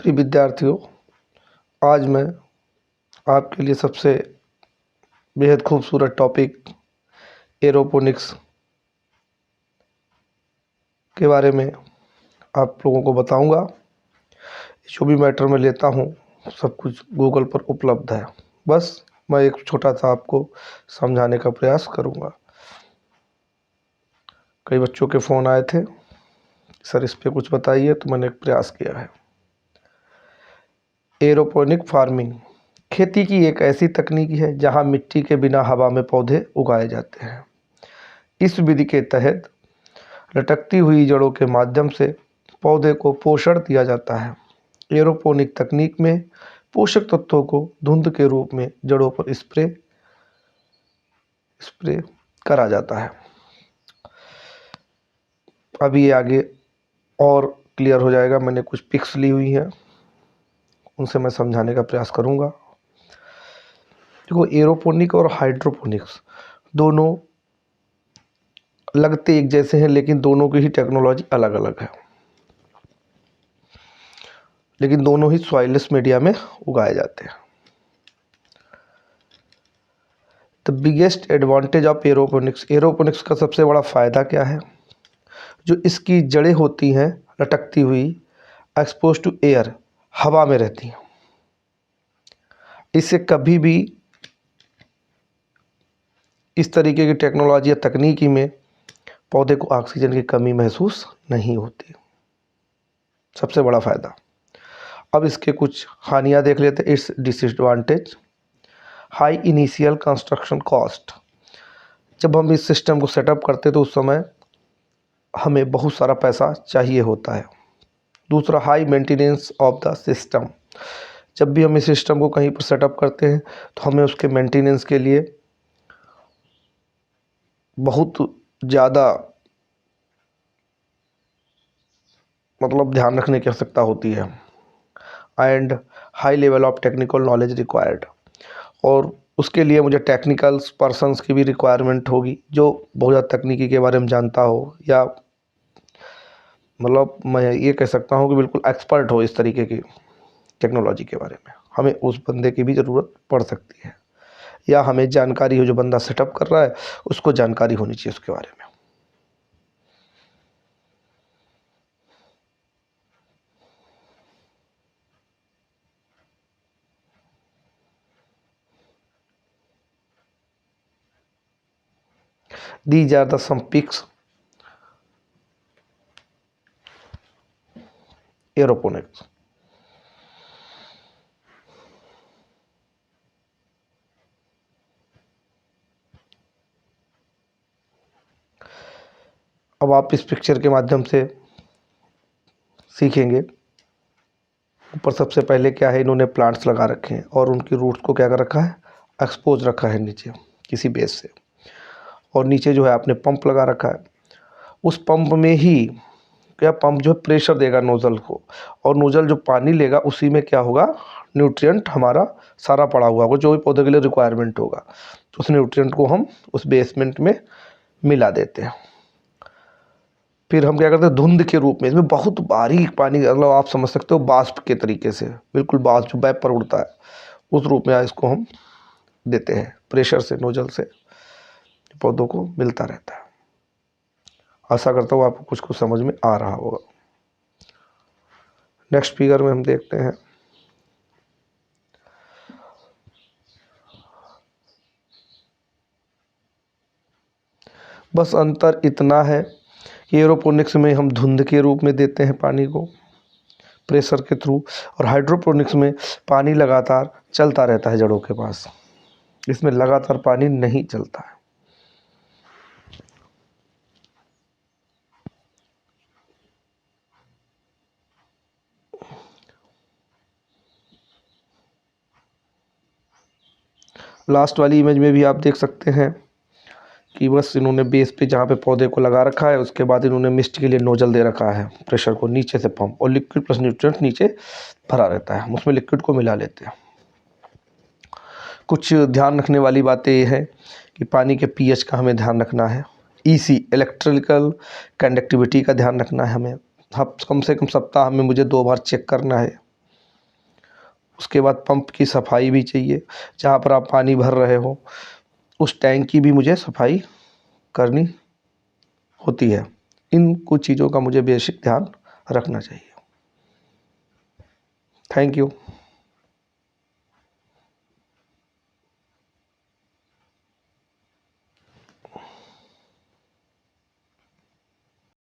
प्रिय विद्यार्थियों, आज मैं आपके लिए सबसे बेहद खूबसूरत टॉपिक एरोपोनिक्स के बारे में आप लोगों को बताऊंगा। जो भी मैटर मैं लेता हूं सब कुछ गूगल पर उपलब्ध है। बस मैं एक छोटा सा आपको समझाने का प्रयास करूंगा। कई बच्चों के फ़ोन आए थे, सर इस पे कुछ बताइए, तो मैंने एक प्रयास किया है। एरोपोनिक फार्मिंग खेती की एक ऐसी तकनीक है जहां मिट्टी के बिना हवा में पौधे उगाए जाते हैं। इस विधि के तहत लटकती हुई जड़ों के माध्यम से पौधे को पोषण दिया जाता है। एरोपोनिक तकनीक में पोषक तत्वों को धुंध के रूप में जड़ों पर स्प्रे करा जाता है। अभी ये आगे और क्लियर हो जाएगा। मैंने कुछ पिक्स ली हुई हैं, उनसे मैं समझाने का प्रयास करूंगा। देखो, एरोपोनिक और हाइड्रोपोनिक्स दोनों लगते एक जैसे हैं, लेकिन दोनों की ही टेक्नोलॉजी अलग अलग है। लेकिन दोनों ही सॉइललेस मीडिया में उगाए जाते हैं। The biggest advantage of aeroponics, aeroponics का सबसे बड़ा फ़ायदा क्या है? जो इसकी जड़ें होती हैं लटकती हुई, एक्सपोज टू एयर, हवा में रहती हैं। इससे कभी भी इस तरीके की टेक्नोलॉजी या तकनीकी में पौधे को ऑक्सीजन की कमी महसूस नहीं होती। सबसे बड़ा फ़ायदा। अब इसके कुछ हानियाँ देख लेते हैं। It's disadvantage, high initial construction cost. जब हम इस सिस्टम को सेटअप करते तो उस समय हमें बहुत सारा पैसा चाहिए होता है। दूसरा, high maintenance of the system. जब भी हम इस सिस्टम को कहीं पर सेटअप करते हैं तो हमें उसके मेंटेनेंस के लिए बहुत ज़्यादा ध्यान रखने की आवश्यकता होती है। And high level of technical knowledge required, और उसके लिए मुझे टेक्निकल पर्सन्स की भी रिक्वायरमेंट होगी जो बहुत ज़्यादा तकनीकी के बारे में जानता हो, या मैं ये कह सकता हूँ कि बिल्कुल एक्सपर्ट हो इस तरीके की टेक्नोलॉजी के बारे में। हमें उस बंदे की भी ज़रूरत पड़ सकती है, या हमें जानकारी हो, जो बंदा सेटअप कर रहा है उसको जानकारी होनी चाहिए उसके बारे में। These are the some peaks aeroponics. अब आप इस पिक्चर के माध्यम से सीखेंगे। ऊपर सबसे पहले क्या है, इन्होंने प्लांट्स लगा रखे हैं और उनकी रूट्स को क्या कर रखा है, एक्सपोज रखा है नीचे किसी बेस से, और नीचे जो है आपने पंप लगा रखा है। उस पंप में ही क्या, पंप जो है प्रेशर देगा नोज़ल को, और नोज़ल जो पानी लेगा उसी में क्या होगा, न्यूट्रिएंट हमारा सारा पड़ा हुआ होगा जो भी पौधे के लिए रिक्वायरमेंट होगा। तो उस न्यूट्रिएंट को हम उस बेसमेंट में मिला देते हैं। फिर हम क्या करते हैं, धुंध के रूप में इसमें बहुत बारीक पानी, आप समझ सकते हो बाष्प के तरीके से, बिल्कुल बाष्प जो वेपर उड़ता है उस रूप में इसको हम देते हैं। प्रेशर से नोजल से पौधों को मिलता रहता है। आशा करता हूँ आपको कुछ समझ में आ रहा होगा। नेक्स्ट फिगर में हम देखते हैं। बस अंतर इतना है कि एरोपोनिक्स में हम धुंध के रूप में देते हैं पानी को प्रेशर के थ्रू, और हाइड्रोपोनिक्स में पानी लगातार चलता रहता है जड़ों के पास। इसमें लगातार पानी नहीं चलता है। लास्ट वाली इमेज में भी आप देख सकते हैं कि बस इन्होंने बेस पे जहाँ पे पौधे को लगा रखा है, उसके बाद इन्होंने मिस्ट के लिए नोजल दे रखा है, प्रेशर को नीचे से पंप, और लिक्विड प्लस न्यूट्रिएंट नीचे भरा रहता है, हम उसमें लिक्विड को मिला लेते हैं। कुछ ध्यान रखने वाली बातें ये है कि पानी के पीएच का हमें ध्यान रखना है। ईसी, इलेक्ट्रिकल कंडक्टिविटी का ध्यान रखना है हमें। कम से कम सप्ताह में मुझे 2 बार चेक करना है। उसके बाद पंप की सफाई भी चाहिए, जहाँ पर आप पानी भर रहे हो उस टैंक की भी मुझे सफाई करनी होती है। इन कुछ चीज़ों का मुझे बेसिक ध्यान रखना चाहिए। Thank you.